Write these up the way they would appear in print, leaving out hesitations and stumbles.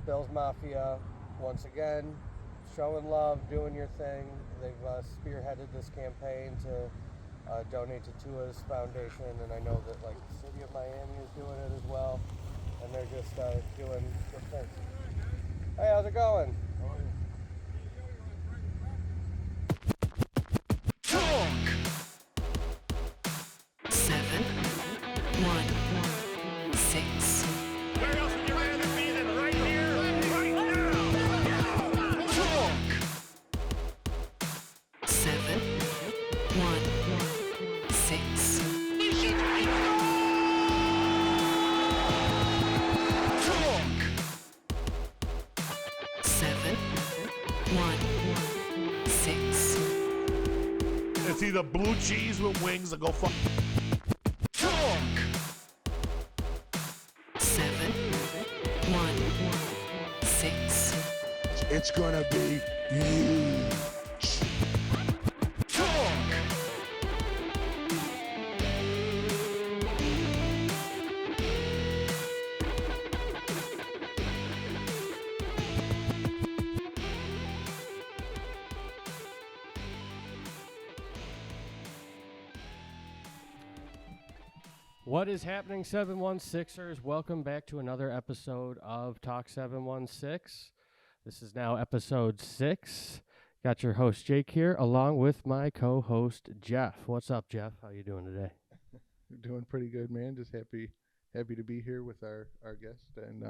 Bills Mafia, once again, showing love, doing your thing. They've spearheaded this campaign to donate to Tua's foundation, and I know that like the city of Miami is doing it as well, and they're just doing good things. Hey, how's it going? How are you? Talk 716. Where else would you rather be than right here, right now? Talk 716. Talk 716. It's either blue cheese with wings or go fuck. Talk 716. It's gonna be huge. Talk What is happening, 716ers? Welcome back to another episode of Talk 716. This is now episode 6. Got your host Jake here, along with my co-host Jeff. What's up, Jeff? How you doing today? Doing pretty good, man. Just happy to be here with our guest and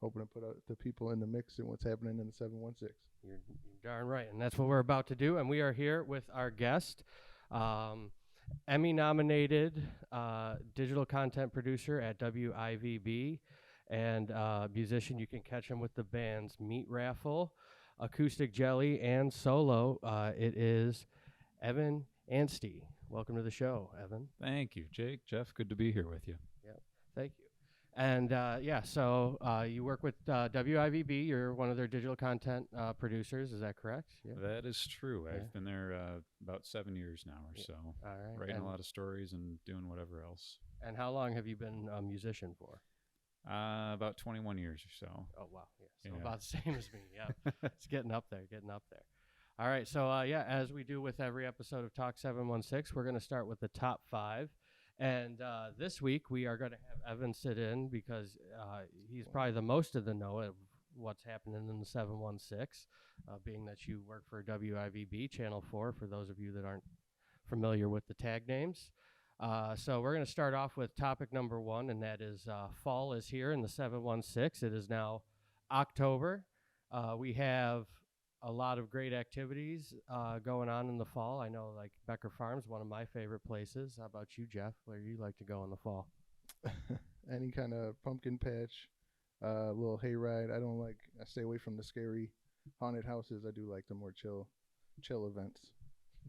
hoping to put out the people in the mix and what's happening in the 716. You're darn right, and that's what we're about to do. And we are here with our guest, Emmy-nominated digital content producer at WIVB and musician. You can catch him with the bands Meat Raffle, Acoustic Jelly, and Solo. It is Evan Anstey. Welcome to the show, Evan. Thank you, Jake. Jeff, good to be here with you. Yeah, thank you. And so you work with WIVB. You're one of their digital content producers. Is that correct? Yeah. That is true. Yeah. I've been there about 7 years now or so. All right. Writing a lot of stories and doing whatever else. And how long have you been a musician for? About 21 years or so. Oh, wow. Yeah. So Yeah. about the same as me. Yeah. It's getting up there. All right. So, as we do with every episode of Talk 716, we're going to start with the top 5. And this week we are going to have Evan sit in because he's probably the most of the know of what's happening in the 716, being that you work for WIVB Channel 4, for those of you that aren't familiar with the tag names. So we're going to start off with topic number 1, and that is fall is here in the 716. It is now October. We have a lot of great activities going on in the fall. I know, like Becker Farms, one of my favorite places. How about you, Jeff? Where do you like to go in the fall? Any kind of pumpkin patch, little hayride. I stay away from the scary haunted houses. I do like the more chill events.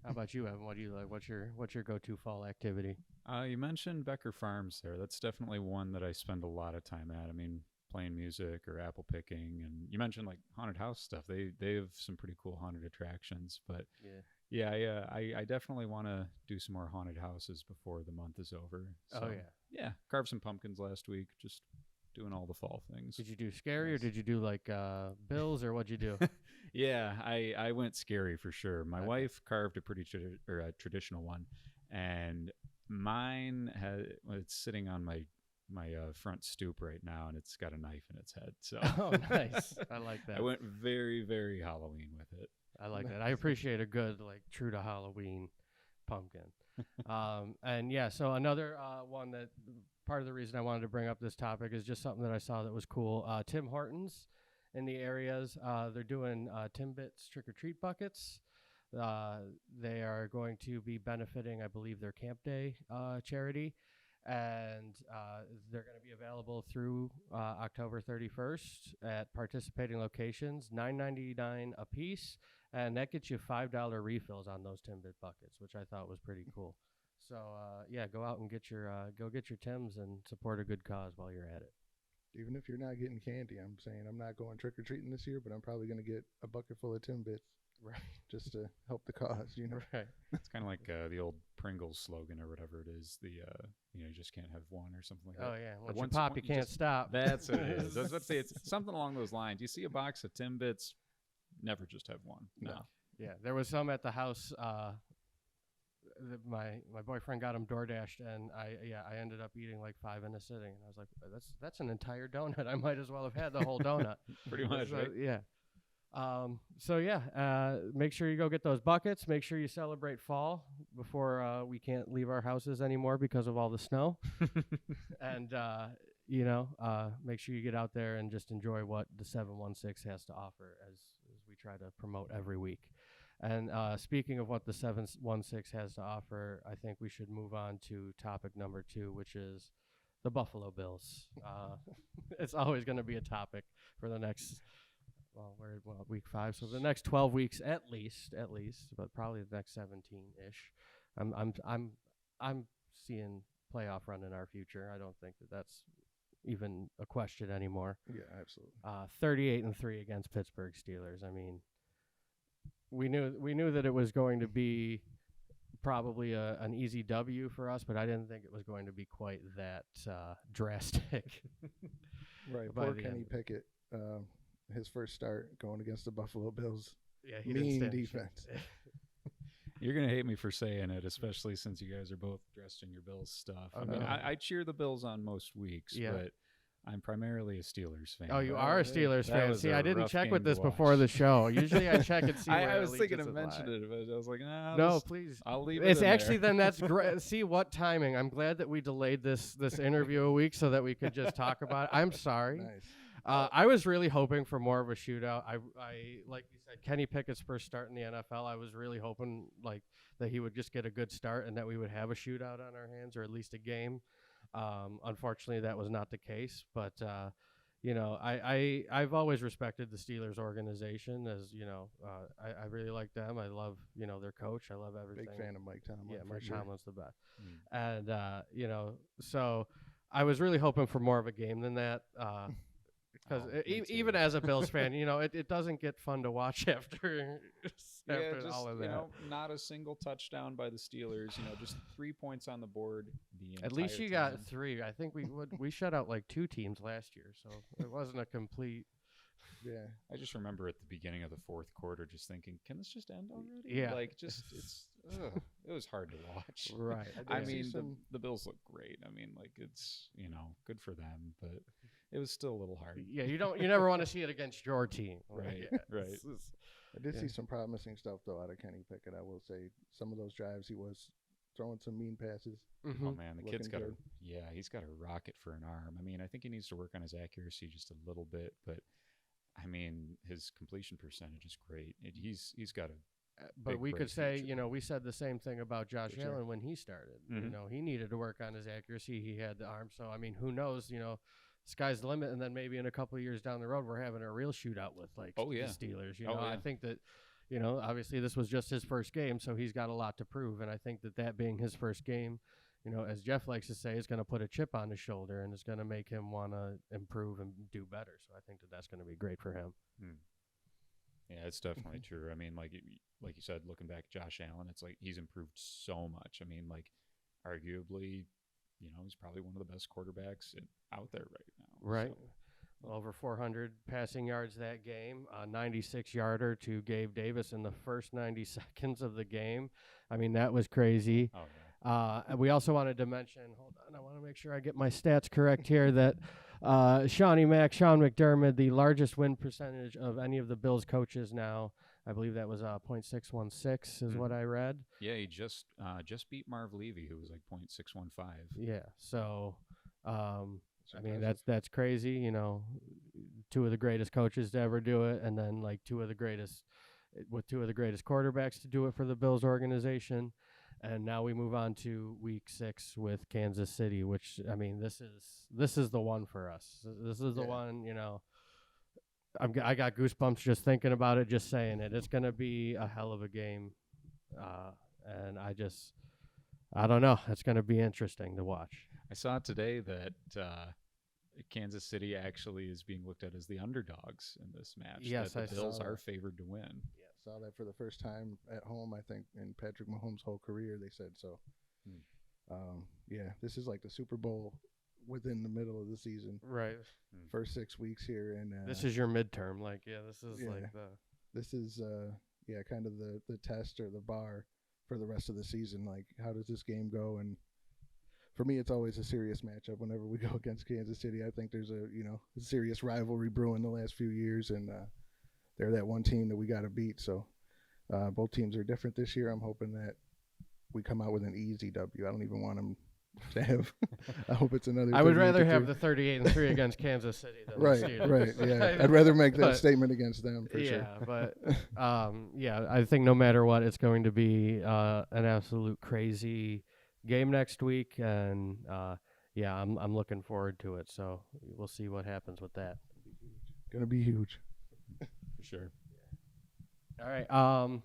How about you, Evan? What do you like? What's your go-to fall activity? You mentioned Becker Farms there. That's definitely one that I spend a lot of time at. I mean, playing music or apple picking, and you mentioned like haunted house stuff. They have some pretty cool haunted attractions, but I definitely want to do some more haunted houses before the month is over. So, carved some pumpkins last week, just doing all the fall things. Did you do scary or did you do like bills, or what'd you do? Yeah, I went scary for sure. My wife carved a pretty traditional one, and mine it's sitting on my front stoop right now, and it's got a knife in its head. So Oh, nice. I like that. I went very, very Halloween with it. I like that. I appreciate a good, like, true to Halloween pumpkin. So another one that part of the reason I wanted to bring up this topic is just something that I saw that was cool. Tim Hortons in the areas, they're doing Timbits trick-or-treat buckets. They are going to be benefiting, I believe, their Camp Day charity. And they're going to be available through October 31st at participating locations, $9.99 a piece, and that gets you $5 refills on those Timbit buckets, which I thought was pretty cool. So go out and get your Timbs and support a good cause while you're at it. Even if you're not getting candy, I'm saying I'm not going trick or treating this year, but I'm probably going to get a bucket full of Timbits. Right. Just to help the cause, you know. Right. It's kind of like the old Pringles slogan or whatever it is. You just can't have one or something like that. Oh yeah. Or Once you pop, you can't stop. That's what it is. I was about to say it's something along those lines. You see a box of Timbits, never just have one. No. Yeah, there was some at the house. My boyfriend got them door dashed, and I ended up eating like 5 in a sitting, and I was like, that's an entire donut. I might as well have had the whole donut. Pretty much, So, right? Yeah. Make sure you go get those buckets. Make sure you celebrate fall before we can't leave our houses anymore because of all the snow. And make sure you get out there and just enjoy what the 716 has to offer as we try to promote every week. And speaking of what the 716 has to offer, I think we should move on to topic number 2, which is the Buffalo Bills. It's always going to be a topic for the next. We're at week 5, so the next 12 weeks at least, but probably the next 17-ish. I'm seeing playoff run in our future. I don't think that's even a question anymore. Yeah, absolutely. 38-3 against Pittsburgh Steelers. I mean, we knew that it was going to be probably an easy W for us, but I didn't think it was going to be quite that drastic. Right. By Poor the Kenny end. Pickett. His first start going against the Buffalo Bills. Yeah, he didn't Mean stand a defense. chance. You're going to hate me for saying it, especially since you guys are both dressed in your Bills stuff. I mean, I cheer the Bills on most weeks, Yeah. but I'm primarily a Steelers fan. Oh, you are a Steelers That fan. was See, a I didn't rough check game with to this before watch. the show. Usually I check and see where I was thinking of allegiances lie. mentioning it, but I was like, nah. No, please. I'll leave it It's in actually there. then that's great. See what timing. I'm glad that we delayed this interview a week so that we could just talk about it. I'm sorry. Nice. I was really hoping for more of a shootout. I like you said, Kenny Pickett's first start in the NFL. I was really hoping like that he would just get a good start and that we would have a shootout on our hands or at least a game. Unfortunately, that was not the case. But I've always respected the Steelers organization. As you know, I really like them. I love their coach. I love everything. Big fan of Mike Tomlin. Yeah, for Mike sure. Tomlin's the best. And so I was really hoping for more of a game than that. Because me too. even as a Bills fan, it doesn't get fun to watch after just, all of that. Not a single touchdown by the Steelers. Just 3 points on the board. At least you entire got time. 3. I think we shut out like 2 teams last year, so it wasn't a complete. Yeah. I just remember at the beginning of the fourth quarter just thinking, can this just end already? Yeah. It was hard to watch. Right. I did see mean, some- the Bills look great. I mean, like it's, good for them, but it was still a little hard. Yeah, you never want to see it against your team. Right, Yeah. right. I did Yeah. see some promising stuff, though, out of Kenny Pickett. I will say some of those drives he was throwing some mean passes. Mhm. Oh man, the kid's Looking got good. he's got a rocket for an arm. I mean, I think he needs to work on his accuracy just a little bit, but I mean, his completion percentage is great. He's got a But big, we bright could say, future. we said the same thing about Josh For sure. Allen when he started. Mhm. He needed to work on his accuracy. He had the arm. So, I mean, who knows, sky's the limit. And then maybe in a couple of years down the road, we're having a real shootout with the Steelers. I think that, obviously this was just his first game, so he's got a lot to prove. And I think that being his first game, as Jeff likes to say, is going to put a chip on his shoulder and it's going to make him want to improve and do better. So I think that's going to be great for him. Yeah, it's definitely true. I mean, like you said, looking back at Josh Allen, it's like he's improved so much. I mean, like arguably, he's probably one of the best quarterbacks out there right now. Right. So, Well, over 400 passing yards that game, a 96-yarder to Gabe Davis in the first 90 seconds of the game. I mean, that was crazy. oh yeah. And we also wanted to mention, hold on, I want to make sure I get my stats correct here, that Sean McDermott, the largest win percentage of any of the Bills coaches now. I believe that was .616 is what I read. Yeah, he just beat Marv Levy, who was like .615. Yeah, so I mean impressive. that's crazy. 2 of the greatest coaches to ever do it, and then like 2 of the greatest quarterbacks to do it for the Bills organization. And now we move on to week 6 with Kansas City, which I mean this is the one for us. This is the one. I got goosebumps just thinking about it, just saying it. It's going to be a hell of a game, and I don't know. It's going to be interesting to watch. I saw today that Kansas City actually is being looked at as the underdogs in this match. Yes, that I the saw Bills that. are favored to win. Saw that for the first time at home, I think, in Patrick Mahomes' whole career, they said so. Yeah, this is like the Super Bowl within the middle of the season. Right. First 6 weeks here. And This is your midterm. Like, this is Yeah. like the. this is kind of the test or the bar for the rest of the season. Like, how does this game go? And for me, it's always a serious matchup whenever we go against Kansas City. I think there's a serious rivalry brewing the last few years, and they're that one team that we got to beat. So both teams are different this year. I'm hoping that we come out with an easy W. I don't even want them to have. I hope it's another. I would rather 38-3. have the 38-3 against Kansas City than the Right, Steelers. yeah. I'd rather make that But- statement against them for yeah, sure. but I think no matter what, it's going to be an absolute crazy game next week, and I'm looking forward to it. So we'll see what happens with that. Gonna be huge. For sure. All right.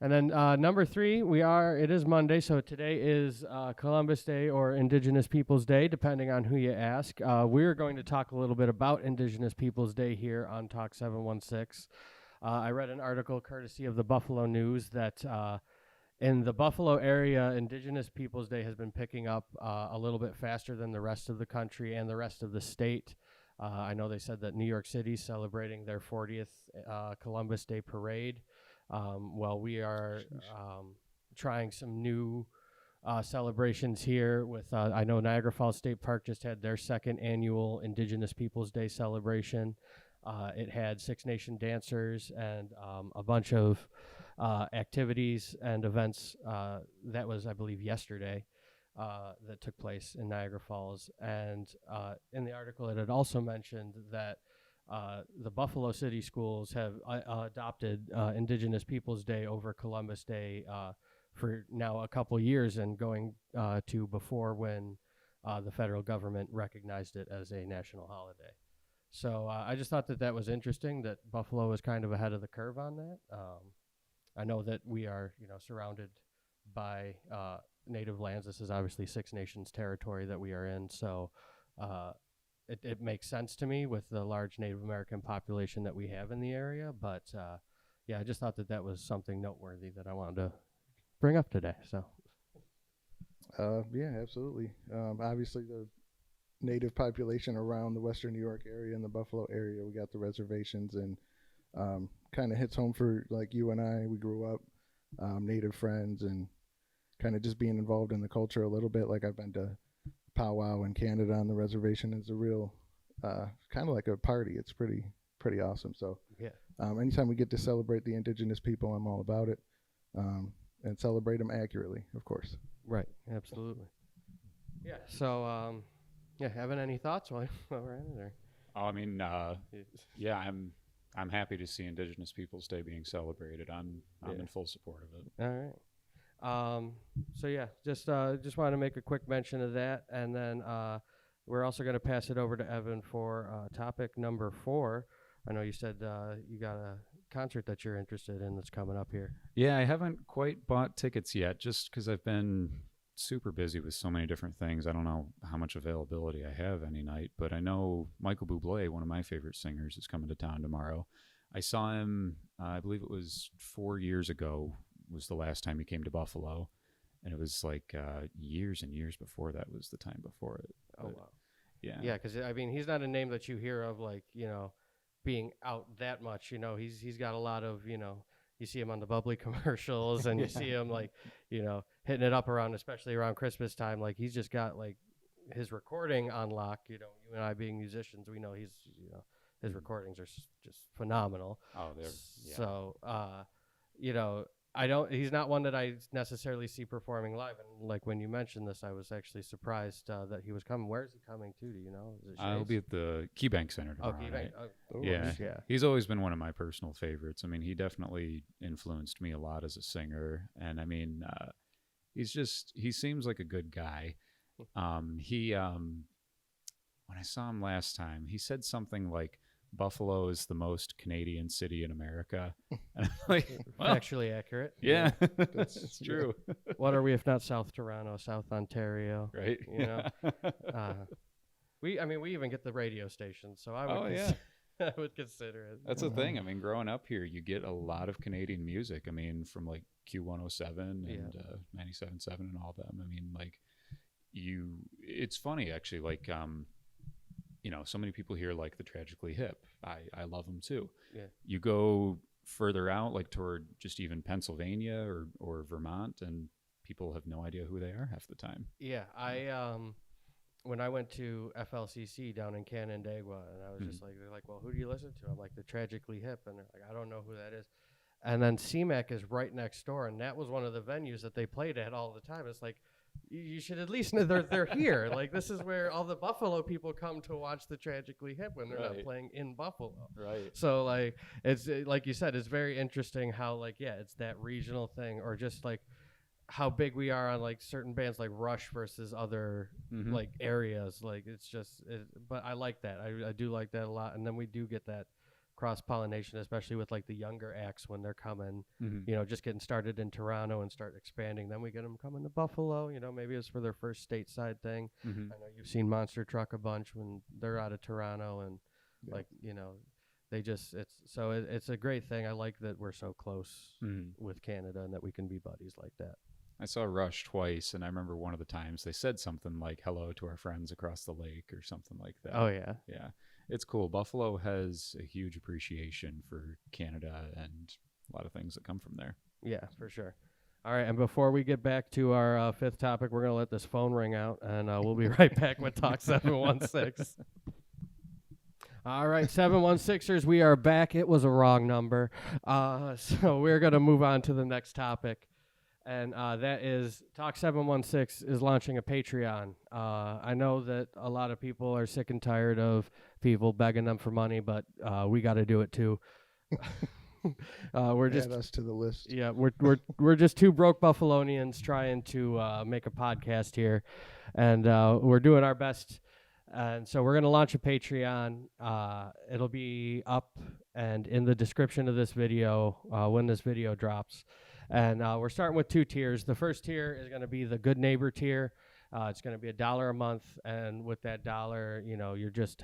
And then number 3, it is Monday, so today is Columbus Day or Indigenous Peoples Day, depending on who you ask. We're going to talk a little bit about Indigenous Peoples Day here on Talk 716. I read an article courtesy of the Buffalo News that in the Buffalo area, Indigenous Peoples Day has been picking up a little bit faster than the rest of the country and the rest of the state. I know they said that New York City's celebrating their 40th Columbus Day parade. We are trying some new celebrations here with, I know Niagara Falls State Park just had their second annual Indigenous Peoples Day celebration. It had Six Nation dancers and a bunch of activities and events. That was, I believe, yesterday that took place in Niagara Falls. And in the article, it had also mentioned that the Buffalo City schools have adopted Indigenous Peoples Day over Columbus Day for now a couple years, and going to before when the federal government recognized it as a national holiday. So I just thought that was interesting that Buffalo is kind of ahead of the curve on that. I know that we are, surrounded by native lands. This is obviously Six Nations territory that we are in. So it makes sense to me with the large Native American population that we have in the area. But I just thought that was something noteworthy that I wanted to bring up today. So. Yeah, absolutely. Obviously, the native population around the Western New York area and the Buffalo area, we got the reservations, and kind of hits home for like you and I. We grew up native friends and kind of just being involved in the culture a little bit. Like, I've been to powwow in Canada on the reservation. It's a real kind of like a party. It's pretty awesome. So anytime we get to celebrate the indigenous people, I'm all about it, and celebrate them accurately, of course. Right, absolutely. Yeah. So Evan, any thoughts while we're at it? Or? Oh, I mean, yeah, I'm happy to see Indigenous Peoples Day being celebrated. I'm in full support of it. All right. Just wanted to make a quick mention of that, and then we're also going to pass it over to Evan for topic number 4. I know you said you got a concert that you're interested in that's coming up here. Yeah, I haven't quite bought tickets yet, just because I've been super busy with so many different things. I don't know how much availability I have any night, but I know Michael Bublé, one of my favorite singers, is coming to town tomorrow. I saw him, I believe it was 4 years ago, was the last time he came to Buffalo, and it was like years and years before that was the time before it. Oh, But, wow. yeah. Yeah, because, I mean, he's not a name that you hear of, like, being out that much. He's got a lot of, you see him on the bubbly commercials, and you see him, like, hitting it up especially around Christmas time. Like, he's just got, like, his recording on lock. You and I being musicians, we know his recordings are just phenomenal. Oh, they're, yeah. So, he's not one that I necessarily see performing live. And like when you mentioned this, I was actually surprised that he was coming. Where is he coming to? Do you know? Is it I'll be at the KeyBank Center tomorrow KeyBank. night. Oh, Yeah. yeah. He's always been one of my personal favorites. I mean, he definitely influenced me a lot as a singer. And I mean, he seems like a good guy. When I saw him last time, he said something like, Buffalo is the most Canadian city in America. And I'm like, well, Factually accurate. yeah, that's true. What are we if not South Toronto, South Ontario? Right. We even get the radio station, so I would Oh, yeah. I would consider it. That's the thing. I mean, growing up here, you get a lot of Canadian music. I mean, from like Q107 and 97.7 and all them. I mean, like it's funny actually. Like, so many people here like the Tragically Hip. I love them too. Yeah. You go further out, like toward just even Pennsylvania or Vermont, and people have no idea who they are half the time. Yeah, I when I went to FLCC down in Canandaigua, and I was just like, they're like, well, who do you listen to? I'm like, the Tragically Hip, and they're like, I don't know who that is. And then CMAC is right next door, and that was one of the venues that they played at all the time. It's like, you should at least know they're here. Like, this is where all the Buffalo people come to watch the Tragically Hip when they're not playing in Buffalo. Right. So, like, it's like you said, it's very interesting how, like, yeah, it's that regional thing, or just like how big we are on like certain bands like Rush versus other like areas. Like, it's just but I like that. I do like that a lot. And then we do get that cross pollination, especially with like the younger acts when they're coming, just getting started in Toronto and start expanding. Then we get them coming to Buffalo, maybe it's for their first stateside thing. I know you've seen Monster Truck a bunch when they're out of Toronto, and they just, it's a great thing. I like that we're so close with Canada and that we can be buddies like that. I saw Rush twice, and I remember one of the times they said something like "hello to our friends across the lake" or something like that. Oh yeah, yeah, it's cool. Buffalo has a huge appreciation for Canada and a lot of things that come from there. Yeah, for sure. All right, and before we get back to our fifth topic, we're gonna let this phone ring out, and we'll be right back with Talk 716. All right, 716ers, we are back. It was a wrong number, so we're gonna move on to the next topic. And that is Talk 716 is launching a Patreon. I know that a lot of people are sick and tired of people begging them for money, but we got to do it too. We're just add us to the list. Yeah, we're just two broke Buffalonians trying to make a podcast here, and we're doing our best. And so we're going to launch a Patreon. It'll be up and in the description of this video when this video drops. And we're starting with 2 tiers. The first tier is going to be the Good Neighbor tier. It's going to be $1 a month. And with that $1, you're just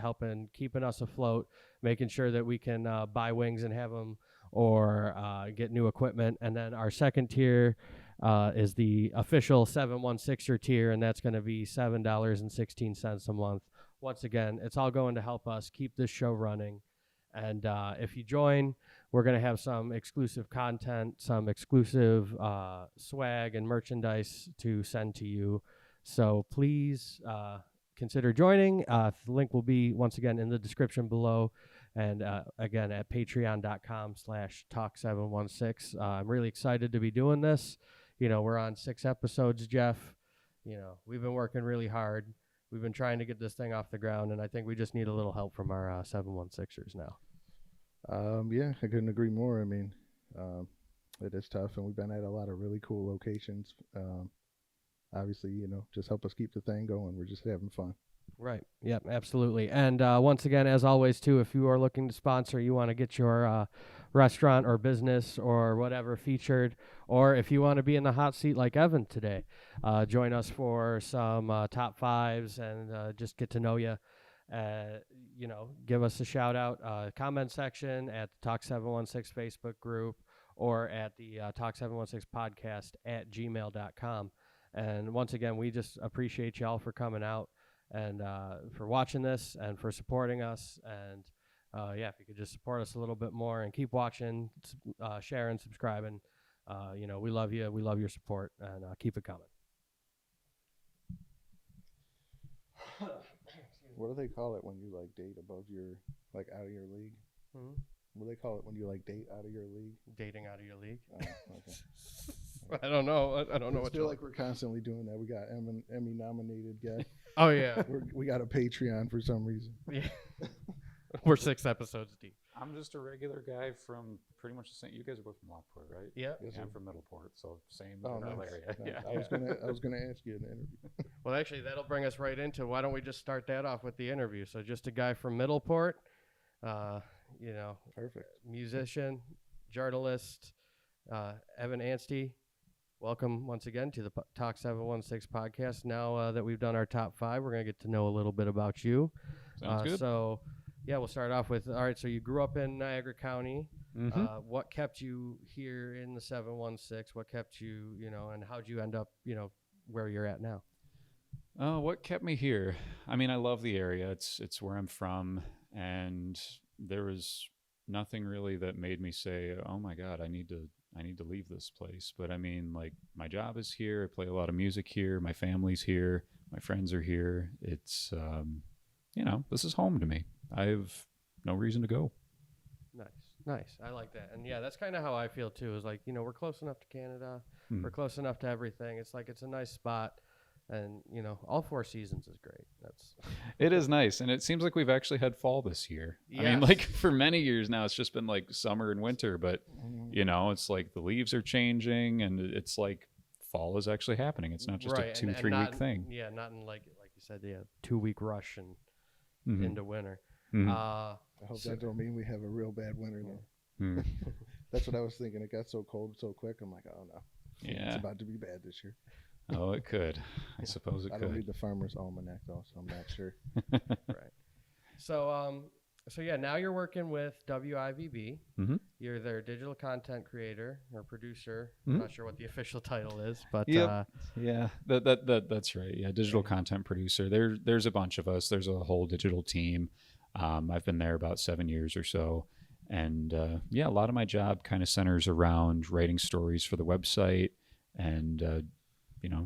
keeping us afloat, making sure that we can buy wings and have them, or get new equipment. And then our second tier is the official 716er tier, and that's going to be $7.16 a month. Once again, it's all going to help us keep this show running. And if you join, we're going to have some exclusive content, some exclusive swag and merchandise to send to you. So please consider joining. The link will be, once again, in the description below. And again, at patreon.com/talk716. I'm really excited to be doing this. We're on 6 episodes, Jeff. We've been working really hard. We've been trying to get this thing off the ground, and I think we just need a little help from our 716ers now. Yeah, I couldn't agree more. I mean, it is tough, and we've been at a lot of really cool locations. Obviously, just help us keep the thing going. We're just having fun. Right. Yep, absolutely. And once again, as always, too, if you are looking to sponsor, you want to get your restaurant or business or whatever featured, or if you want to be in the hot seat like Evan today, join us for some top fives and just get to know you. Give us a shout out, comment section at the Talk 716 Facebook group, or at the Talk 716 podcast at gmail.com. And once again, we just appreciate y'all for coming out and for watching this and for supporting us. And if you could just support us a little bit more and keep watching, sharing, subscribing. We love you. We love your support, and keep it coming. What do they call it when you date above your out of your league? Mm-hmm. What do they call it when you date out of your league? Dating out of your league? Oh, okay. I don't know. I don't know I what. feel like we're constantly doing that. We got Emmy nominated guy. Oh yeah. we got a Patreon for some reason. Yeah. We're 6 episodes deep. I'm just a regular guy from pretty much the same. You guys are both from Lockport, right? Yeah. Yes, I'm sir. from Middleport, so same Oh, general nice. area. Nice. Yeah. I was gonna ask you in the interview. Well, actually, that'll bring us right into. Why don't we just start that off with the interview? So, just a guy from Middleport, Perfect. musician, journalist, Evan Anstey. welcome once again to the Talk 716 podcast. Now that we've done our top 5, we're going to get to know a little bit about you. Sounds good. So, yeah, we'll start off with, all right, so you grew up in Niagara County. What kept you here in the 716? What kept you, and how'd you end up, where you're at now? What kept me here? I mean, I love the area. It's where I'm from, and there was nothing really that made me say, "Oh my God, I need to leave this place." But I mean, like, my job is here. I play a lot of music here. My family's here. My friends are here. It's, this is home to me. I have no reason to go. Nice. I like that. And yeah, that's kind of how I feel too. Is like, we're close enough to Canada. We're close enough to everything. It's like, it's a nice spot. And, all 4 seasons is great. It is nice. And it seems like we've actually had fall this year. Yes. I mean, like, for many years now, it's just been like summer and winter. But, it's like the leaves are changing and it's like fall is actually happening. It's not just a 2-3 week thing. Yeah, not in like you said, 2-week rush and into winter. I hope that don't mean we have a real bad winter though. That's what I was thinking. It got so cold so quick. I'm like, oh no. Yeah. It's about to be bad this year. Oh, it could. I suppose it could. I don't read the Farmer's Almanac though, so I'm not sure. Right. So yeah, now you're working with WIVB. You're their digital content creator or producer. I'm not sure what the official title is, but yeah, that's right. Yeah, digital content producer. There's a bunch of us. There's a whole digital team. I've been there about 7 years or so. And a lot of my job kind of centers around writing stories for the website and,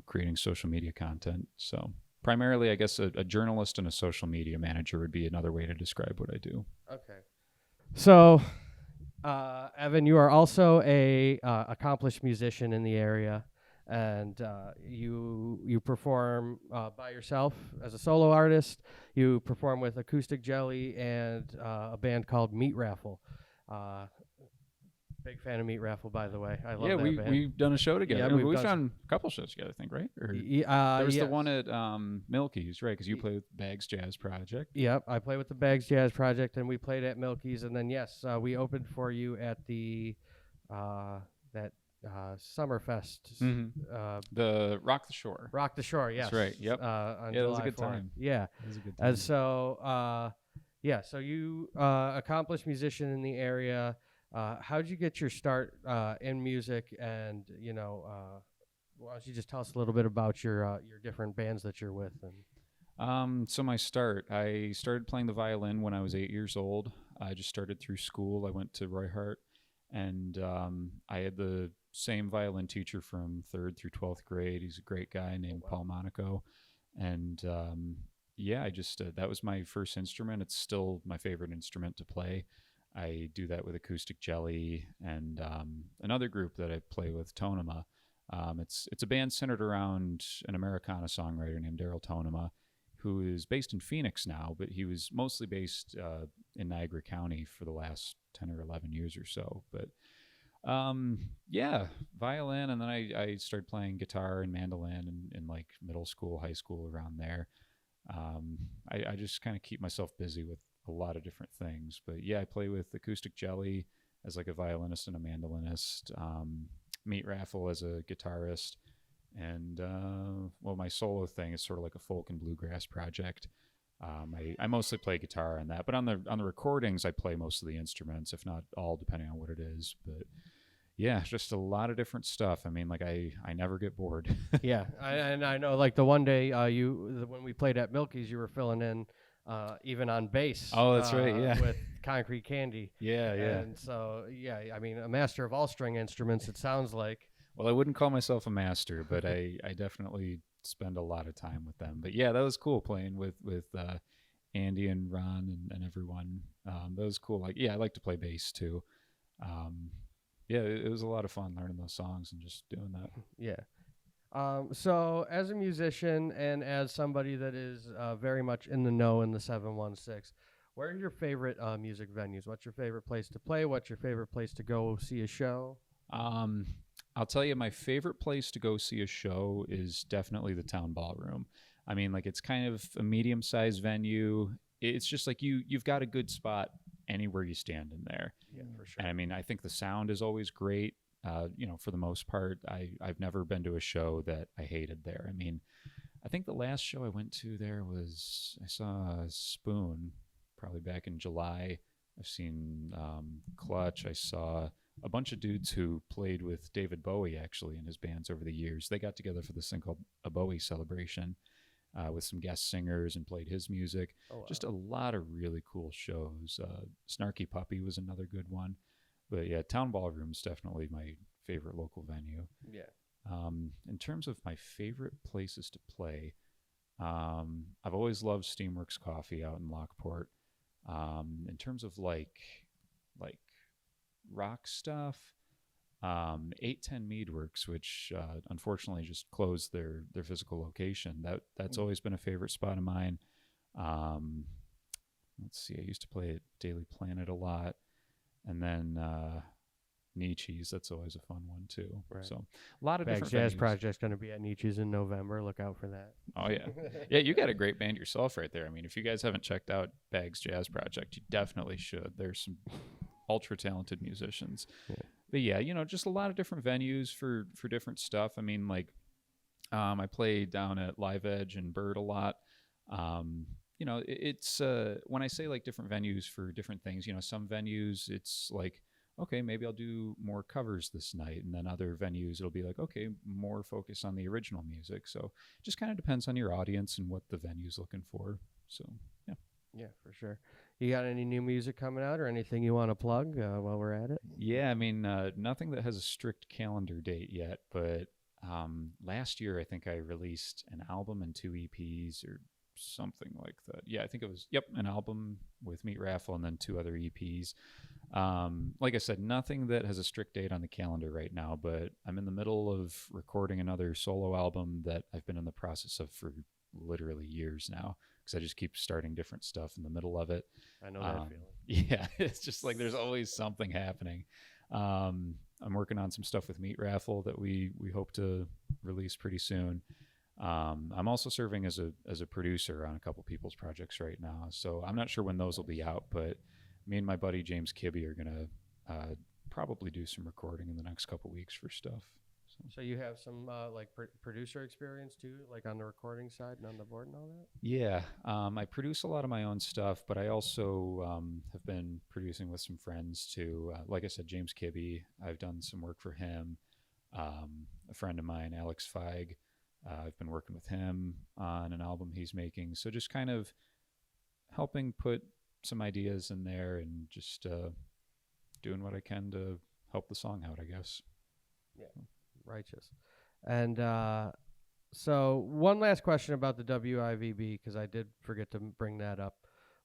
creating social media content. So primarily, I guess a journalist and a social media manager would be another way to describe what I do. Okay. So, Evan, you are also a accomplished musician in the area. And you perform by yourself as a solo artist. You perform with Acoustic Jelly and a band called Meat Raffle. Big fan of Meat Raffle, by the way. I love that band. We've done a show together. Yeah, we've done a couple shows together, I think, right? Or there was the one at Milky's, right? Because you play with Bags Jazz Project. Yep, I play with the Bags Jazz Project, and we played at Milky's. And then, yes, we opened for you at the Summerfest. The Rock the Shore. Rock the Shore, yes. That's right, yep. On that was a July good 4th. time. Yeah. It was a good time. And so, so you accomplished musician in the area. How'd you get your start in music? And, why don't you just tell us a little bit about your different bands that you're with? So my start, I started playing the violin when I was 8 years old. I just started through school. I went to Roy Hart, and I had the same violin teacher from 3rd through 12th grade. He's a great guy named Paul Monaco. And I just, that was my first instrument. It's still my favorite instrument to play. I do that with Acoustic Jelly and another group that I play with, Tonema. It's a band centered around an Americana songwriter named Daryl Tonema, who is based in Phoenix now, but he was mostly based in Niagara County for the last 10 or 11 years or so. But violin, and then I started playing guitar and mandolin in like middle school, high school, around there. I just kind of keep myself busy with a lot of different things. But yeah, I play with Acoustic Jelly as like a violinist and a mandolinist, Meat Raffle as a guitarist, and my solo thing is sort of like a folk and bluegrass project. I mostly play guitar on that, but on the recordings I play most of the instruments, if not all, depending on what it is. But yeah, just a lot of different stuff. I mean, like I never get bored. Yeah, I know. Like the one day when we played at Milky's, you were filling in even on bass. Oh, that's right. Yeah, with Concrete Candy. Yeah. And so I mean, a master of all string instruments. It sounds like. Well, I wouldn't call myself a master, but I definitely spend a lot of time with them. But yeah, that was cool playing with Andy and Ron and everyone. That was cool. Like, yeah, I like to play bass too. It was a lot of fun learning those songs and just doing that. Yeah. So as a musician and as somebody that is very much in the know in the 716, where are your favorite music venues? What's your favorite place to play? What's your favorite place to go see a show? I'll tell you, my favorite place to go see a show is definitely the Town Ballroom. I mean, like, it's kind of a medium-sized venue. It's just like you've got a good spot anywhere you stand in there. Yeah, for sure. And I mean, I think the sound is always great. for the most part, I've never been to a show that I hated there. I mean, I think the last show I went to there was, I saw Spoon probably back in July. I've seen Clutch. I saw a bunch of dudes who played with David Bowie actually in his bands over the years. They got together for this thing called a Bowie celebration with some guest singers and played his music. Oh, wow. Just a lot of really cool shows. Snarky Puppy was another good one. But yeah, Town Ballroom's definitely my favorite local venue. Yeah. In terms of my favorite places to play, I've always loved Steamworks Coffee out in Lockport. In terms of like rock stuff, 810 Meadworks, which unfortunately just closed their physical location. That's always been a favorite spot of mine. Let's see, I used to play at Daily Planet a lot, and then Nietzsche's. That's always a fun one too. Right. So a lot of Bags different Jazz venues. Project's going to be at Nietzsche's in November. Look out for that. Oh yeah, yeah. You got a great band yourself right there. I mean, if you guys haven't checked out Bags Jazz Project, you definitely should. There's some ultra talented musicians. Yeah. But yeah, just a lot of different venues for different stuff. I mean, like, I play down at Live Edge and Bird a lot. It's when I say like different venues for different things, some venues it's like, okay, maybe I'll do more covers this night, and then other venues it'll be like, okay, more focus on the original music. So it just kind of depends on your audience and what the venue's looking for. So yeah. Yeah, for sure. You got any new music coming out or anything you want to plug while we're at it? Yeah, I mean, nothing that has a strict calendar date yet, but last year I think I released an album and 2 EPs or something like that. Yeah, I think it was, an album with Meat Raffle and then 2 other EPs. Like I said, nothing that has a strict date on the calendar right now, but I'm in the middle of recording another solo album that I've been in the process of for literally years now, because I just keep starting different stuff in the middle of it. I know that feeling. Yeah, it's just like there's always something happening. I'm working on some stuff with Meat Raffle that we hope to release pretty soon. I'm also serving as a producer on a couple people's projects right now, so I'm not sure when those will be out, but me and my buddy James Kibbe are gonna probably do some recording in the next couple weeks for stuff. So you have some producer experience too, like on the recording side and on the board and all that? Yeah, I produce a lot of my own stuff, but I also have been producing with some friends too. Like I said, James Kibbe, I've done some work for him. A friend of mine, Alex Feig, I've been working with him on an album he's making. So just kind of helping put some ideas in there and just doing what I can to help the song out, I guess. Yeah. Righteous. And so one last question about the WIVB, because I did forget to bring that up.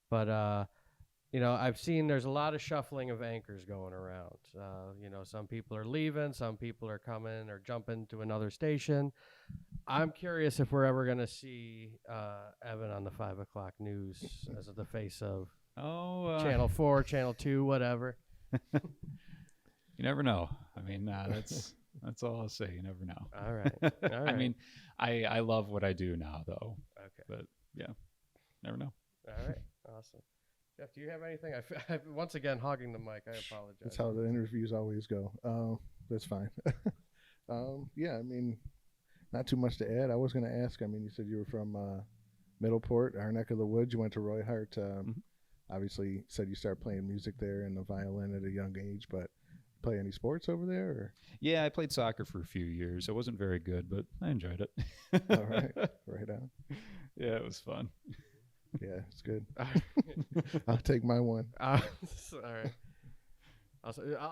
But, I've seen there's a lot of shuffling of anchors going around. Some people are leaving, some people are coming or jumping to another station. I'm curious if we're ever going to see Evan on the 5 o'clock news as the face of Channel 4, Channel 2, whatever. You never know. I mean, that's all I'll say. You never know. All right. I mean, I love what I do now, though. Okay. But yeah, never know. All right. Awesome. Jeff, do you have anything? Once again, hogging the mic. I apologize. That's how the interviews always go. That's fine. Yeah, I mean, not too much to add. I was going to ask, I mean, you said you were from Middleport, our neck of the woods. You went to Roy Hart. Obviously, said you started playing music there and the violin at a young age, but play any sports over there? Or? Yeah, I played soccer for a few years. I wasn't very good, but I enjoyed it. All right. Right on. Yeah, it was fun. Yeah, it's good. I'll take my one. All right.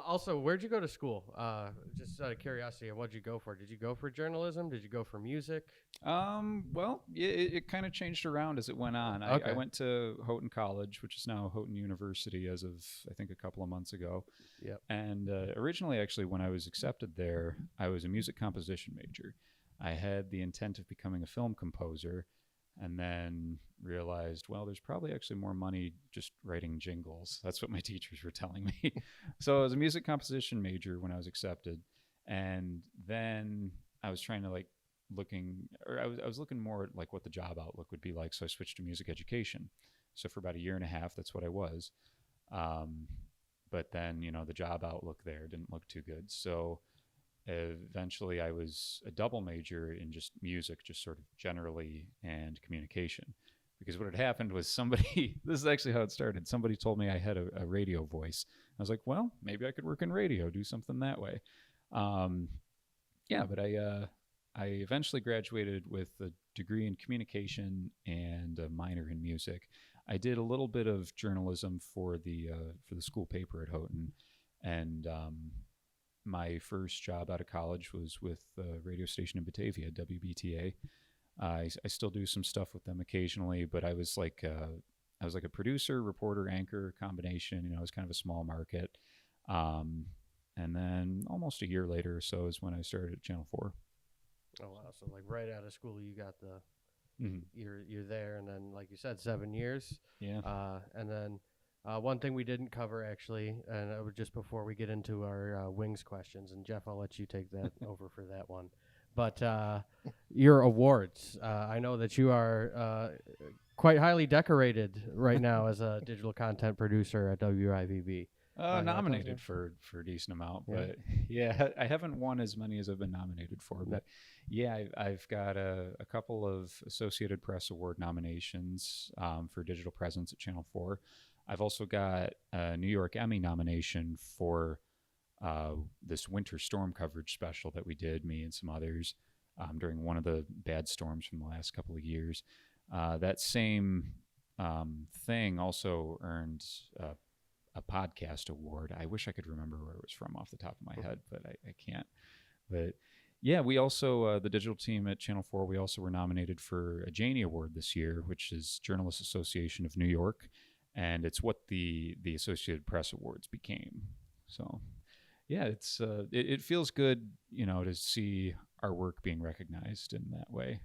Also, where'd you go to school? Just out of curiosity, what'd you go for? Did you go for journalism? Did you go for music? Well, it kind of changed around as it went on. Okay. I went to Houghton College, which is now Houghton University as of, I think, a couple of months ago. Yep. And originally, actually, when I was accepted there, I was a music composition major. I had the intent of becoming a film composer, and then realized, well, there's probably actually more money just writing jingles. That's what my teachers were telling me. So I was a music composition major when I was accepted. And then I was trying to I was looking more at like what the job outlook would be like. So I switched to music education. So for about a year and a half, that's what I was. But then, the job outlook there didn't look too good. So eventually I was a double major in just music, just sort of generally, and communication. Because what had happened was somebody, this is actually how it started. Somebody told me I had a radio voice. I was like, well, maybe I could work in radio, do something that way. But I eventually graduated with a degree in communication and a minor in music. I did a little bit of journalism for the school paper at Houghton, and my first job out of college was with the radio station in Batavia, WBTA. I still do some stuff with them occasionally, but I was like a producer, reporter, anchor combination. It was kind of a small market. And then almost a year later or so is when I started at Channel 4. Oh wow! So like right out of school, you got the you're there, and then like you said, 7 years. Yeah. And then one thing we didn't cover actually, and it was just before we get into our wings questions, and Jeff, I'll let you take that over for that one. But your awards, I know that you are quite highly decorated right now as a digital content producer at WIVB. Nominated for a decent amount, but yeah, I haven't won as many as I've been nominated for. But yeah, I've got a couple of Associated Press Award nominations for digital presence at Channel 4. I've also got a New York Emmy nomination for this winter storm coverage special that we did, me and some others, during one of the bad storms from the last couple of years. That same thing also earned a podcast award. I wish I could remember where it was from off the top of my head, but I can't. But yeah, we also, the digital team at Channel 4, we also were nominated for a Janney Award this year, which is Journalists Association of New York. And it's what the Associated Press Awards became. So yeah, it feels good, to see our work being recognized in that way.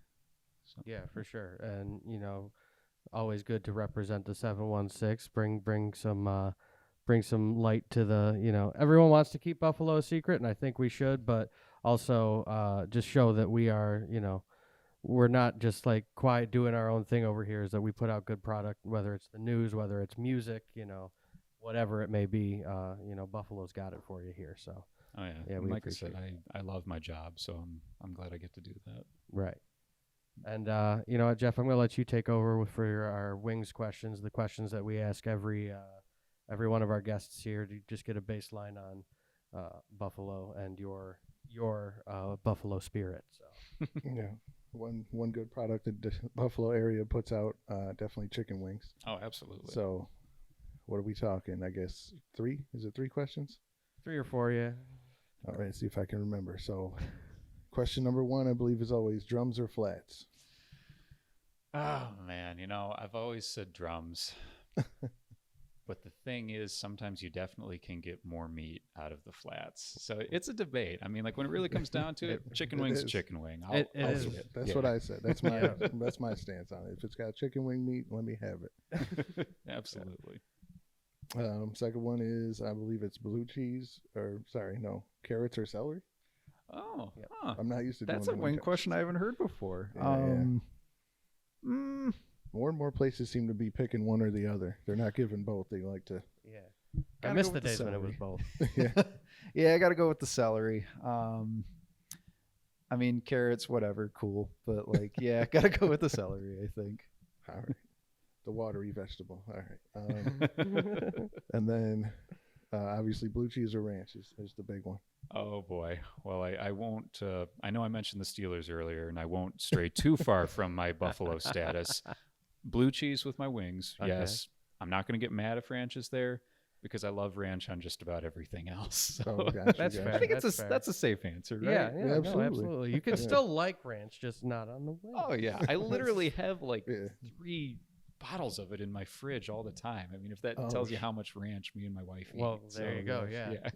So. Yeah, for sure. And, always good to represent the 716, bring some light to the, everyone wants to keep Buffalo a secret, and I think we should, but also just show that we are, we're not just like quiet doing our own thing over here, is that we put out good product, whether it's the news, whether it's music, whatever it may be, Buffalo's got it for you here. So, oh yeah, like I said, I love my job, so I'm glad I get to do that. Right. And, Jeff, I'm going to let you take over for our wings questions, the questions that we ask every one of our guests here, to just get a baseline on Buffalo and your Buffalo spirit. So Yeah, one good product that the Buffalo area puts out, definitely chicken wings. Oh, absolutely. So what are we talking? I guess 3? Is it 3 questions? 3 or 4, yeah. All right, see if I can remember. So question number 1, I believe, is always drums or flats. Oh man, I've always said drums. But the thing is, sometimes you definitely can get more meat out of the flats. So it's a debate. I mean, like when it really comes down to it, chicken wing's a chicken wing. I'll do it. That's what I said. That's my that's my stance on it. If it's got chicken wing meat, let me have it. Absolutely. Second one is, I believe it's blue cheese, carrots or celery. Oh, huh. I'm not used to That's doing a wing question I haven't heard before. More and more places seem to be picking one or the other. They're not giving both. They like to. Yeah. I missed the days when it was both. Yeah, I got to go with the celery. I mean, carrots, whatever, cool. But got to go with the celery, I think. All right. The watery vegetable. All right. And then obviously blue cheese or ranch is the big one. Oh boy. Well, I won't. I know I mentioned the Steelers earlier, and I won't stray too far from my Buffalo status. Blue cheese with my wings. Okay. Yes. I'm not going to get mad if ranch is there, because I love ranch on just about everything else. So that's fair. I think that's a safe answer, right? Yeah, absolutely. No, absolutely. You can still like ranch, just not on the wings. Oh yeah. I literally have 3 bottles of it in my fridge all the time. I mean, if that tells you how much ranch me and my wife eat. Well, there you go. Yeah.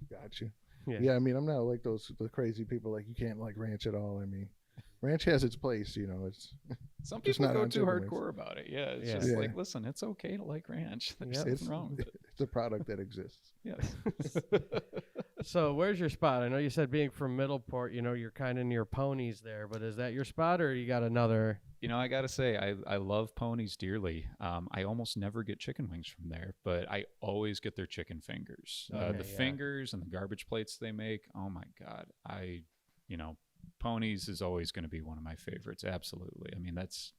Got you. Yeah. I mean, I'm not like the crazy people you can't like ranch at all. I mean, ranch has its place. It's some people go too hardcore about it. Yeah. It's just listen, it's okay to like ranch. There's nothing wrong with it. It's a product that exists. Yes. So where's your spot? I know you said being from Middleport, you're kind of near Ponies there, but is that your spot, or you got another? I gotta say, I love Ponies dearly. I almost never get chicken wings from there, but I always get their chicken fingers. Okay, The yeah. fingers and the garbage plates they make. Oh my God. Ponies is always going to be one of my favorites. Absolutely. I mean, that's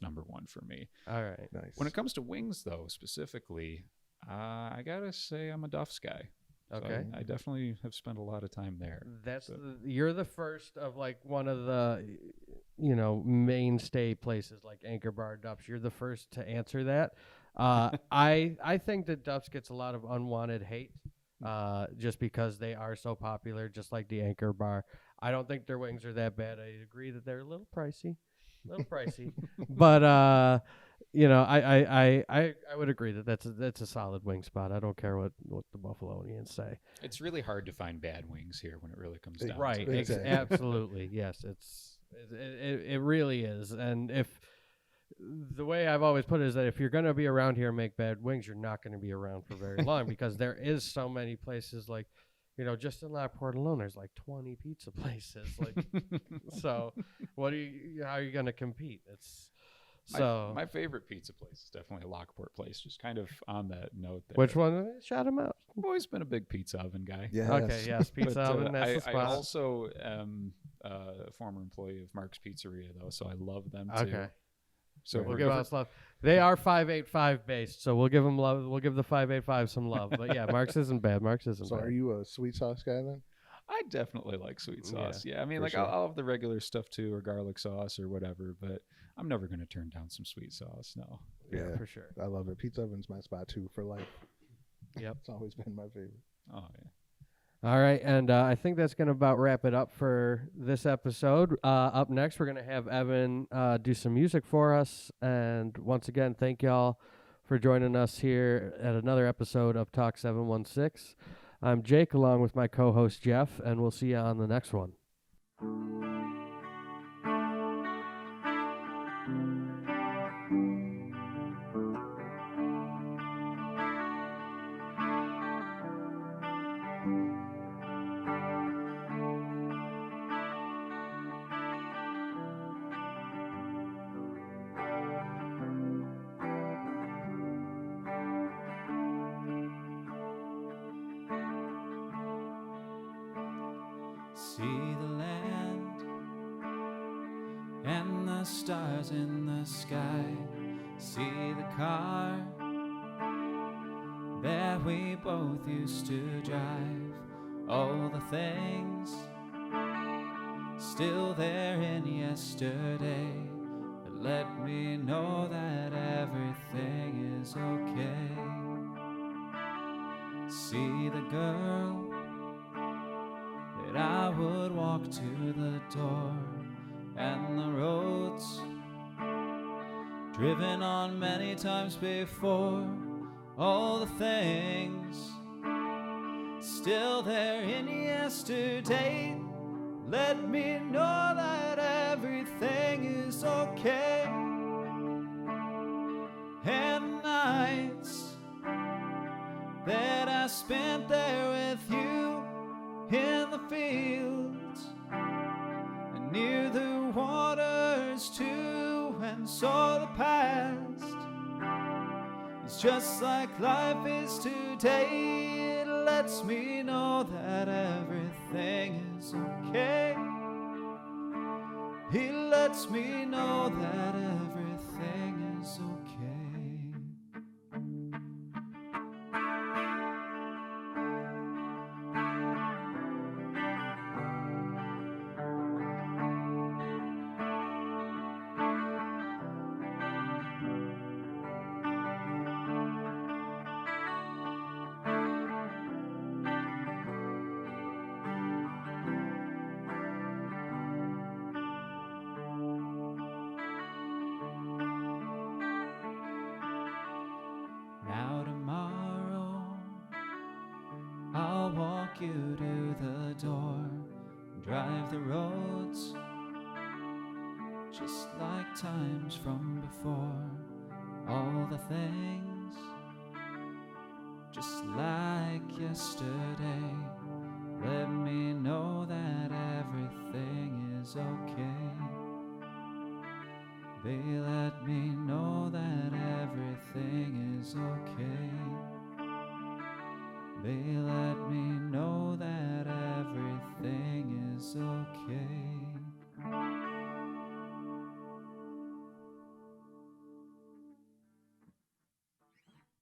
number one for me. All right. Nice. When it comes to wings, though, specifically, I gotta say I'm a Duff's guy. So Okay. I definitely have spent a lot of time there. That's So- you're the first of like one of the mainstay places like Anchor Bar, Duff's. You're the first to answer that. I think that Duff's gets a lot of unwanted hate just because they are so popular, just like the Anchor Bar. I don't think their wings are that bad. I agree that they're a little pricey, but I would agree that that's a solid wing spot. I don't care what the Buffalonians say. It's really hard to find bad wings here when it really comes down Right. to it. Exactly. Absolutely. Yes. It really is. And if the way I've always put it is that if you're going to be around here and make bad wings, you're not going to be around for very long because there is so many places like, just in Lockport alone, there's like 20 pizza places. Like, so how are you going to compete? It's so. My favorite pizza place is definitely a Lockport place. Just kind of on that note there. Which one? Shout them out. I've always been a big pizza oven guy. Yes. Okay. Yes. Pizza But, oven. That's the I spot. also am a former employee of Mark's Pizzeria, though, so I love them too. Okay. So We'll we're give us love. They are 585 based, so we'll give them love. We'll give the 585 some love. But yeah, Mark's isn't bad. So are you a sweet sauce guy then? I definitely like sweet Yeah, sauce. Yeah, I mean, for like sure. I'll have the regular stuff too, or garlic sauce or whatever. But I'm never going to turn down some sweet sauce. No. Yeah, for sure. I love it. Pizza oven's my spot too for life. Yep. It's always been my favorite. Oh yeah. All right, and I think that's going to about wrap it up for this episode. Up next, we're going to have Evan do some music for us. And once again, thank y'all for joining us here at another episode of Talk 716. I'm Jake, along with my co-host Jeff, and we'll see you on the next one. See the land and the stars in the sky. See the car that we both used to drive. All the things still there in yesterday that let me know that everything is okay. See the girl that I would walk to the door, and the roads driven on many times before. All the things still there in yesterday let me know that everything is okay. And nights that I spent there with you in the fields and near the waters too, and saw the past. It's just like life is today. It lets me know that everything is okay. He lets me know that everything is okay. Now tomorrow I'll walk you to the door, drive the roads just like times from before. All the things just like yesterday let me know that everything is okay. They let me know that everything is okay. They let me know